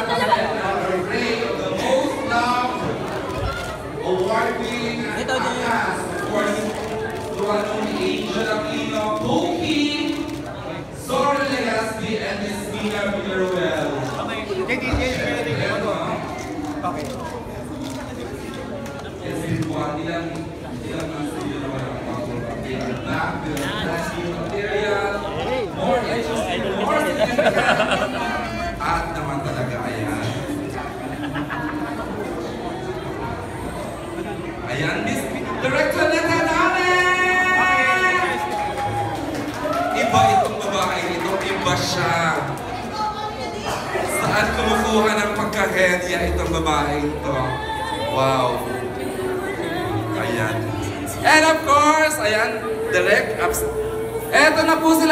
the most loved award-winning cast, of course, the one only Angel Aquino, Pookie, Zora Legaspi, and Miss Mina Villaruel. Okay. Yes, ilang nasa yun naman ang mga they are black, they are plastic material, more at naman talaga ayan. Ayan, Miss Director Neta namin! Iba itong babae ito, iba siya. Saan kumukuha ng pagkahenya itong babae ito? Wow! Ayan. And of course, ayan, direct ups. Eto na po sila.